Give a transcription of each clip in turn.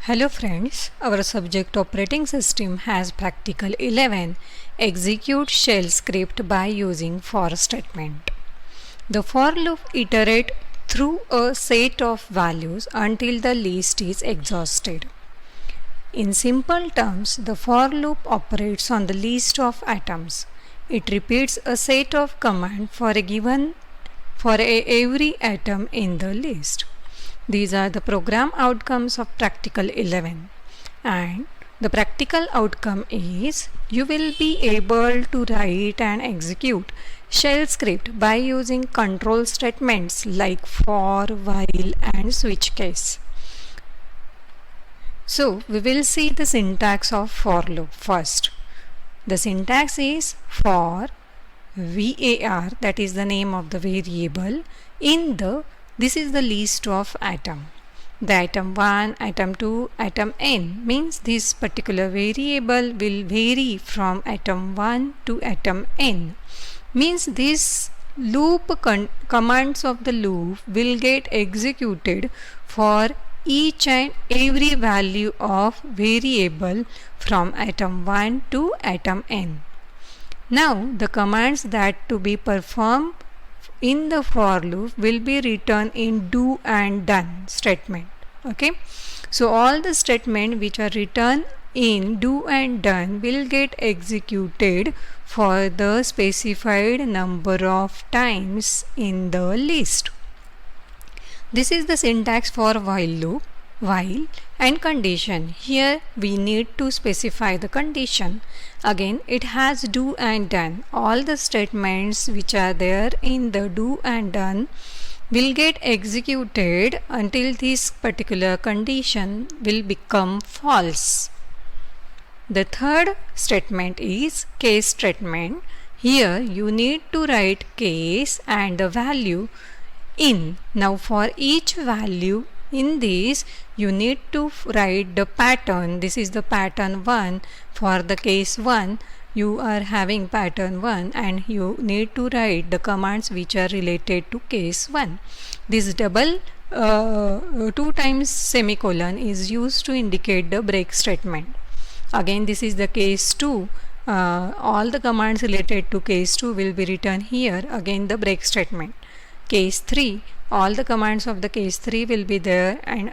Hello friends, our subject operating system has Practical 11. Execute shell script by using for statement. The for loop iterates through a set of values until the list is exhausted. In simple terms, the for loop operates on the list of items. It repeats a set of commands for every item in the list. These are the program outcomes of Practical 11, and the practical outcome is you will be able to write and execute shell script by using control statements like for, while and switch case. So we will see the syntax of for loop first. The syntax is for var, that is the name of the variable, this is the list of item. The item 1, item 2, item n means this particular variable will vary from item 1 to item n. Means this commands of the loop will get executed for each and every value of variable from item 1 to item n. Now the commands that to be performed in the for loop will be written in do and done statement. Okay, so all the statements which are written in do and done will get executed for the specified number of times in the list. This is the syntax for while loop, while and condition. Here we need to specify the condition. Again, it has do and done. All the statements which are there in the do and done will get executed until this particular condition will become false. The third statement is case statement. Here you need to write case and the value in. Now for each value in this you need to write the pattern. This is the pattern 1. For the case 1 you are having pattern 1 and you need to write the commands which are related to case 1. This double 2 times semicolon is used to indicate the break statement. Again, this is the case 2. All the commands related to case 2 will be written here. Again, the break statement. Case 3, all the commands of the case 3 will be there and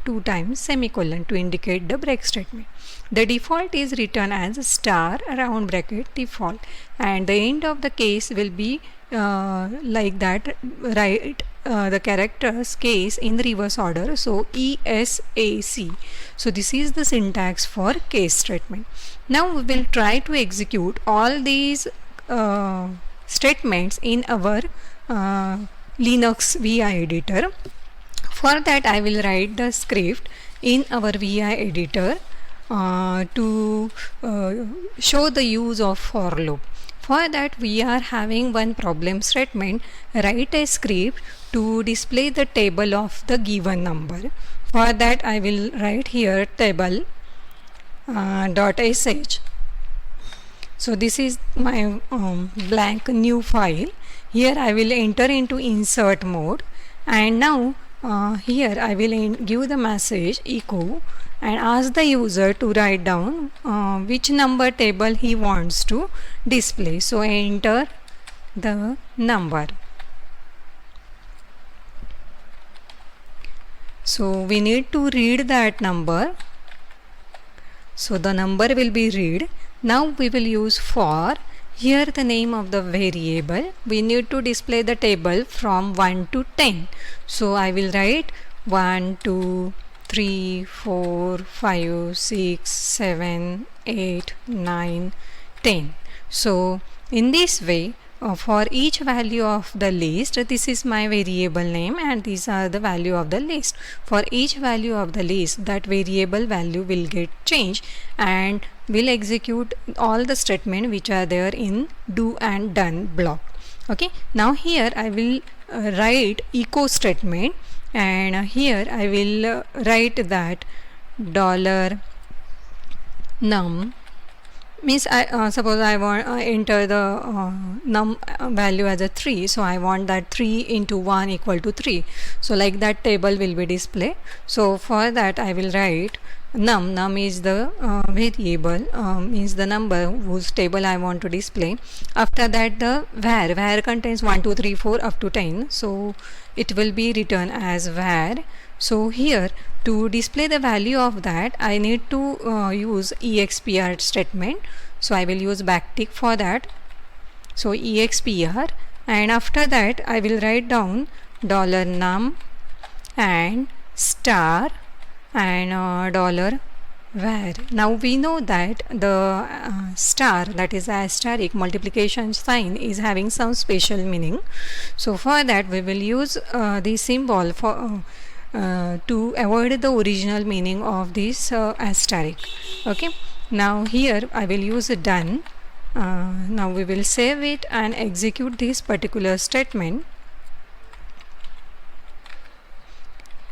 2 times semicolon to indicate the break statement. The default is written as star round bracket default, and the end of the case will be like that. Write the characters case in reverse order, so ESAC. So this is the syntax for case statement. Now we will try to execute all these statements in our Linux VI editor. For that I will write the script in our VI editor to show the use of for loop. For that we are having one problem statement. Write a script to display the table of the given number. For that I will write here table .sh. So this is my blank new file. Here I will enter into insert mode, and now here I will give the message echo and ask the user to write down which number table he wants to display. So enter the number. So we need to read that number. So the number will be read. Now we will use for. Here the name of the variable. We need to display the table from 1 to 10. So I will write 1, 2, 3, 4, 5, 6, 7, 8, 9, 10. So in this way, for each value of the list, this is my variable name and these are the value of the list. For each value of the list, that variable value will get changed and will execute all the statement which are there in do and done block. Okay, now here I will write echo statement, and here I will write that $num means I suppose I want enter the num value as a 3, so I want that 3 into 1 equal to 3, so like that table will be displayed. So for that I will write num is the variable, means the number whose table I want to display. After that the var contains 1 2 3 4 up to 10, so it will be written as var. So here to display the value of that I need to use expr statement, so I will use backtick for that. So expr, and after that I will write down $num and star and $var. Now we know that the star, that is asterisk multiplication sign, is having some special meaning. So for that we will use the symbol for to avoid the original meaning of this asterisk. Okay, now here I will use done. Now we will save it and execute this particular statement,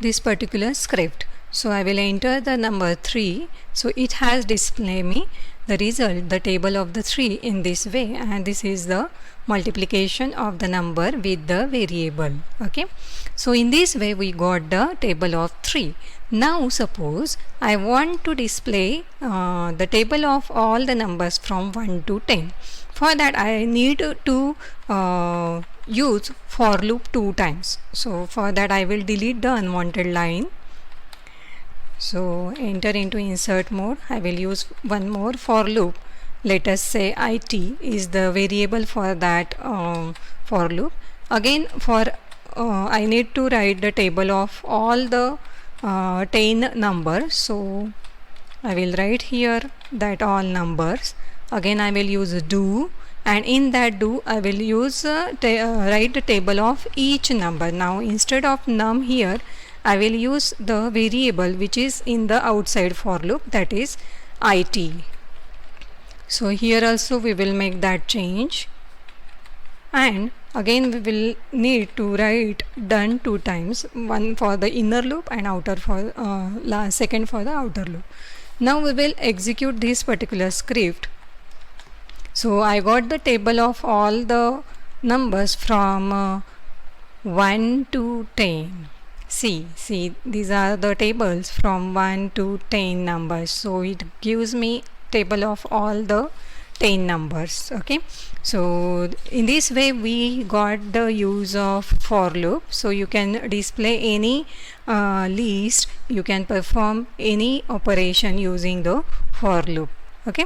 this particular script. So I will enter the number 3, so it has display me the result, the table of the 3 in this way, and this is the multiplication of the number with the variable. Okay, so in this way we got the table of 3. Now suppose I want to display the table of all the numbers from 1 to 10. For that I need to use for loop 2 times. So for that I will delete the unwanted line. So enter into insert mode. I will use one more for loop. Let us say it is the variable for that for loop. Again for I need to write the table of all the 10 numbers. So I will write here that all numbers. Again I will use do, and in that do I will use write the table of each number. Now instead of num here I will use the variable which is in the outside for loop, that is it. So here also we will make that change, and again we will need to write done 2 times, one for the inner loop and outer for second for the outer loop. Now we will execute this particular script. So I got the table of all the numbers from 1 to 10. See, these are the tables from 1 to 10 numbers. So it gives me table of all the 10 numbers. Okay, so in this way we got the use of for loop. So you can display any list, you can perform any operation using the for loop. Okay,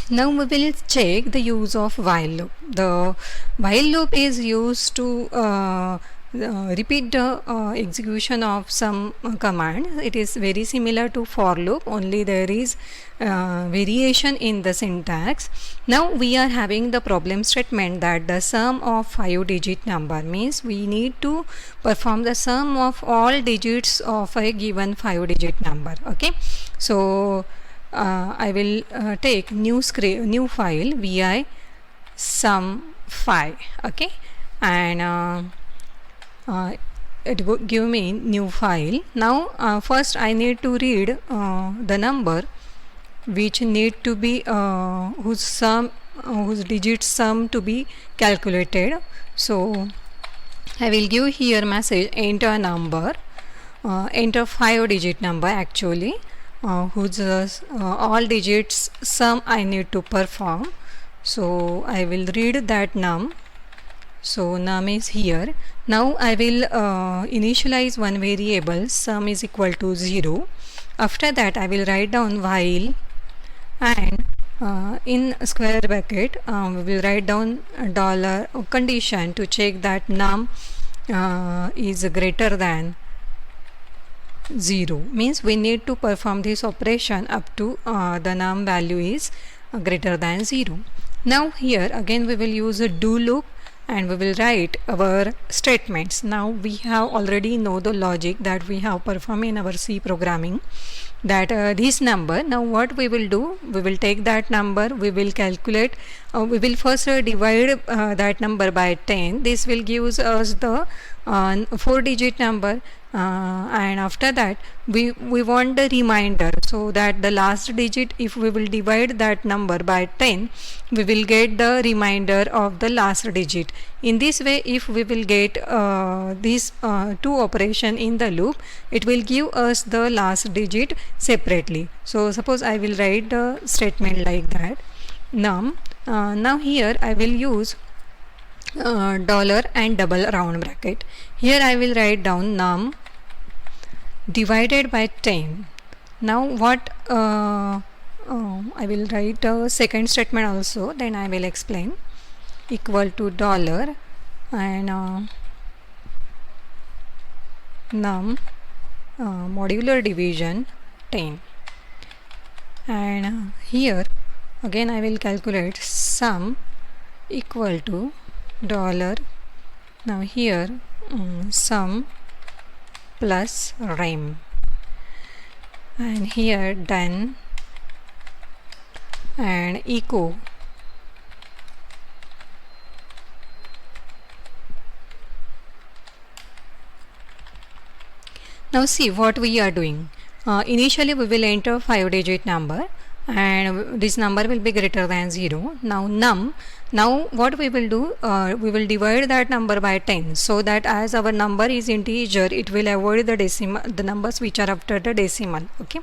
now we will check the use of while loop. The while loop is used to repeat the execution of some command. It is very similar to for loop, only there is variation in the syntax. Now we are having the problem statement that the sum of 5-digit number, means we need to perform the sum of all digits of a given 5-digit number. Okay, so I will take new file vi sum 5. Okay, and it will give me new file. Now first I need to read the number which need to be whose digit sum to be calculated. So I will give here message enter number, enter 5-digit number actually, whose all digits sum I need to perform. So I will read that num. So num is here. Now I will initialize one variable, sum is equal to 0. After that I will write down while, and in square bracket we will write down dollar condition to check that num is greater than 0, means we need to perform this operation up to the num value is greater than 0. Now here again we will use a do loop, and we will write our statements. Now we have already know the logic that we have performed in our C programming, that this number, now what we will do, we will take that number, we will calculate, we will first divide that number by 10. This will give us the 4-digit number. and after that we want the reminder, so that the last digit, if we will divide that number by 10, we will get the reminder of the last digit. In this way, if we will get these two operation in the loop, it will give us the last digit separately. So suppose I will write the statement like that. Now here I will use dollar and double round bracket. Here I will write down num divided by 10. Now what I will write a second statement also, then I will explain. Equal to dollar and num modular division 10, and here again I will calculate sum equal to dollar. Now here sum plus rem, and here done and echo Now see what we are doing. Initially we will enter 5-digit number, and this number will be greater than 0. Now what we will do, we will divide that number by 10, so that as our number is integer, it will avoid the decimal, the numbers which are after the decimal. Okay,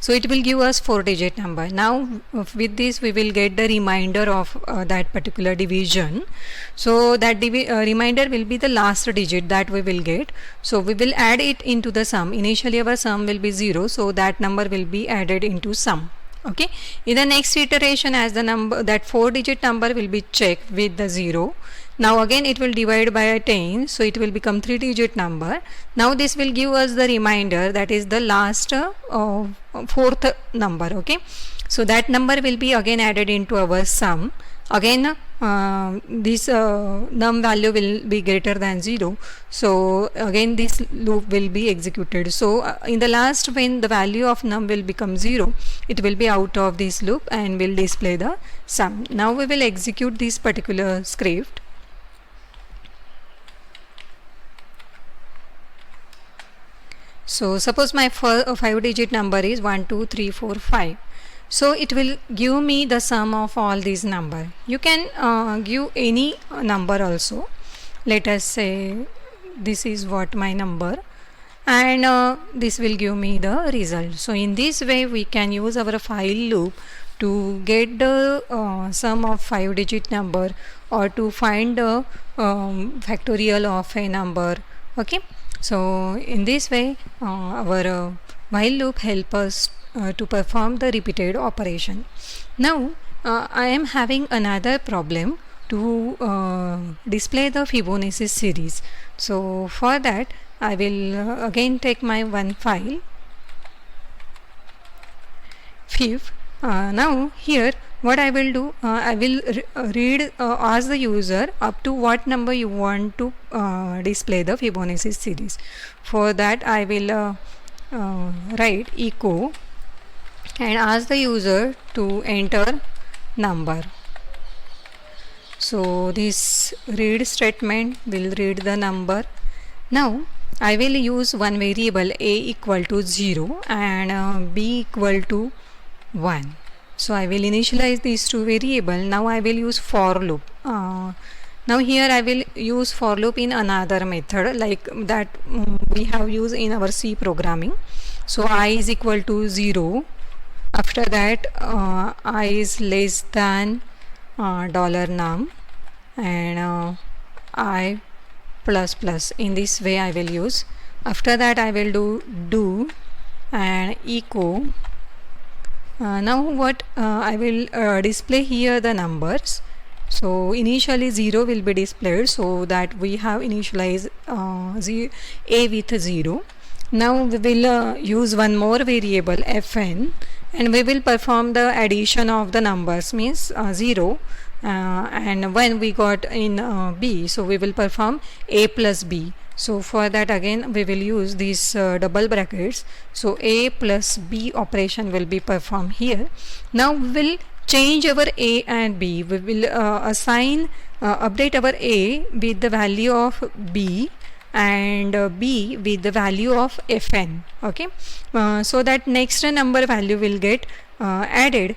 so it will give us 4-digit number. Now with this we will get the remainder of that particular division. So that remainder will be the last digit that we will get. So we will add it into the sum. Initially our sum will be 0, so that number will be added into sum. Okay, in the next iteration, as the number, that 4-digit number will be checked with the 0. Now again it will divide by 10, so it will become 3-digit number. Now this will give us the remainder, that is the last 4th number. Okay, so that number will be again added into our sum. Again this num value will be greater than 0, so again this loop will be executed. So in the last, when the value of num will become 0, it will be out of this loop and will display the sum. Now we will execute this particular script. So suppose my 5-digit number is 1 2 3 4 5. So it will give me the sum of all these number. You can give any number also. Let us say this is what my number, and this will give me the result. So in this way we can use our while loop to get the sum of 5-digit number, or to find the factorial of a number. Okay, so in this way our while loop help us to perform the repeated operation. Now I am having another problem to display the Fibonacci series. So for that I will again take my one file fib. Now here what I will do, I will read, ask the user up to what number you want to display the Fibonacci series. For that I will write echo and ask the user to enter number. So this read statement will read the number. Now I will use one variable a equal to 0 and b equal to 1. So I will initialize these two variables. Now I will use for loop. Now here I will use for loop in another method like that we have used in our C programming. So I is equal to 0. After that I is less than $num and I plus plus. In this way I will use. After that I will do and echo. Now what I will display here the numbers. So initially 0 will be displayed, so that we have initialized a with 0. Now we will use one more variable fn, and we will perform the addition of the numbers, means 0 and when we got in b, so we will perform a plus b. So for that again we will use these double brackets, so a plus b operation will be performed here. Now we will change our a and b. We will update our a with the value of b, and B with the value of Fn. Okay, so that next number value will get added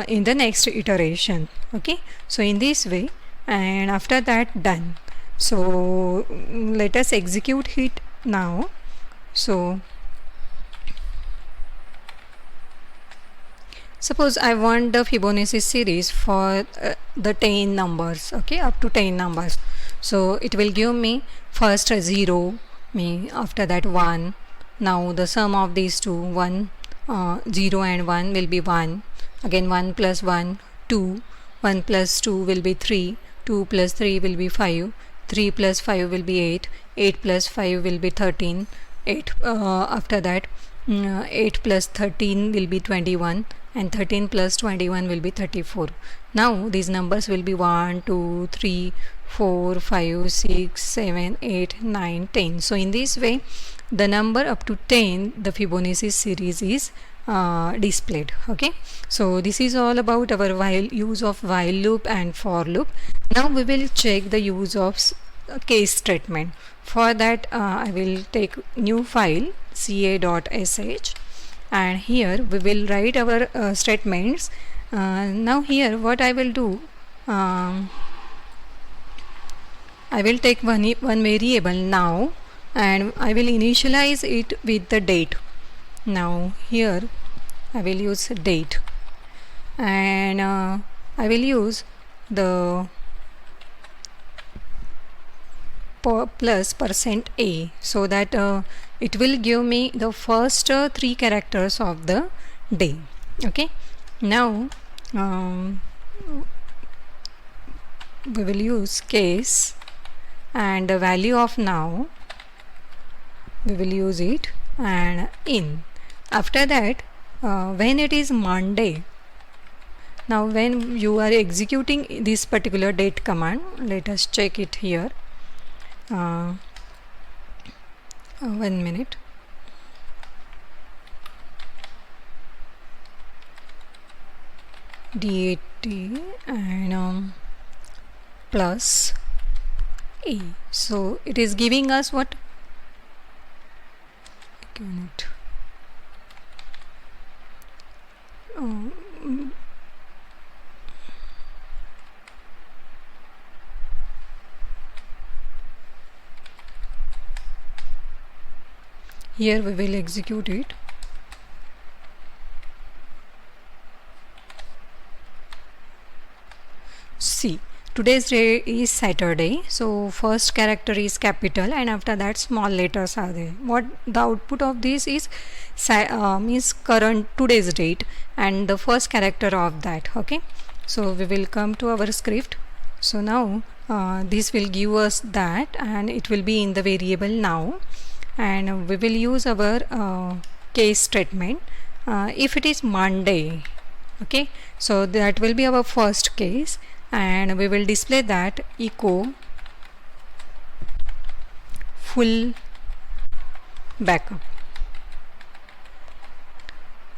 in the next iteration. Okay, so in this way, and after that done. So let us execute it now. So suppose I want the Fibonacci series for the 10 numbers, okay, up to 10 numbers. So it will give me first 0, me after that 1. Now the sum of these two, 0 and 1 will be 1. Again 1 plus 1, 2. 1 plus 2 will be 3. 2 plus 3 will be 5. 3 plus 5 will be 8. 8 plus 5 will be 13. 8 after that 8 plus 13 will be 21, and 13 plus 21 will be 34. Now these numbers will be 1, 2, 3, 4, 5, 6, 7, 8, 9, 10. So in this way, the number up to 10, the Fibonacci series is displayed. Okay, so this is all about our use of while loop and for loop. Now we will check the use of case statement. For that I will take new file ca.sh, and here we will write our statements. Now here what I will do, I will take one variable now, and I will initialize it with the date. Now here I will use date, and I will use the plus %a, so that it will give me the first 3 characters of the day. Okay, now we will use case, and the value of now we will use it, and in. After that when it is Monday, now when you are executing this particular date command, let us check it here. 1 minute. DAT and plus A. So it is giving us what? Here we will execute it. See, today's day is Saturday, so first character is capital, and after that small letters are there. What the output of this is means current today's date and the first character of that. Okay, so we will come to our script. So now this will give us that, and it will be in the variable now, and we will use our case statement. If it is Monday, okay, so that will be our first case, and we will display that echo full backup.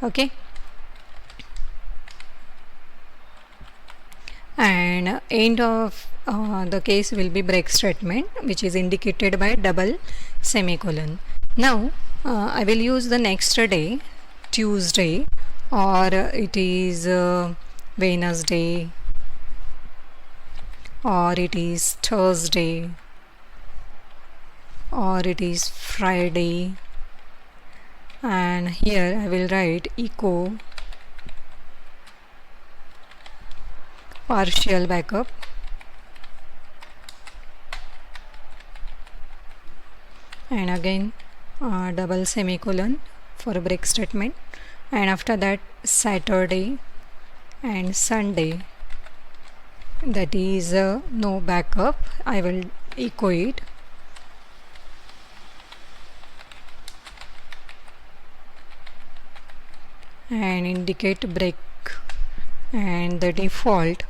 Okay, and end of the case will be break statement, which is indicated by double semicolon. Now I will use the next day, Tuesday, or it is Wednesday, or it is Thursday, or it is Friday, and here I will write echo partial backup, and again double semicolon for a break statement, and after that Saturday and Sunday, that is no backup. I will echo it, and indicate break, and the default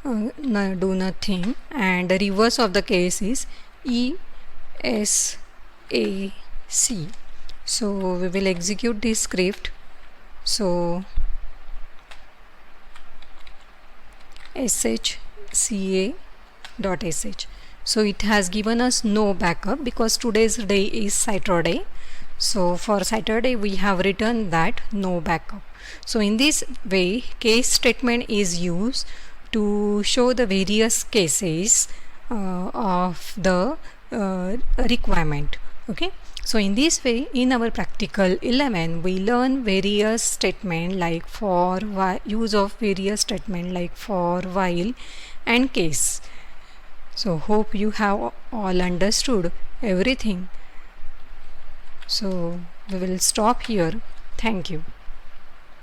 do nothing, and the reverse of the case is ESAC. So we will execute this script. So shca.sh, So it has given us no backup because today's day is Saturday. So for Saturday we have written that no backup. So in this way case statement is used to show the various cases of the requirement. Okay, so in this way in our practical 11 we learn various statement like for, use of various statement like for, while and case. So hope you have all understood everything. So we will stop here. Thank you.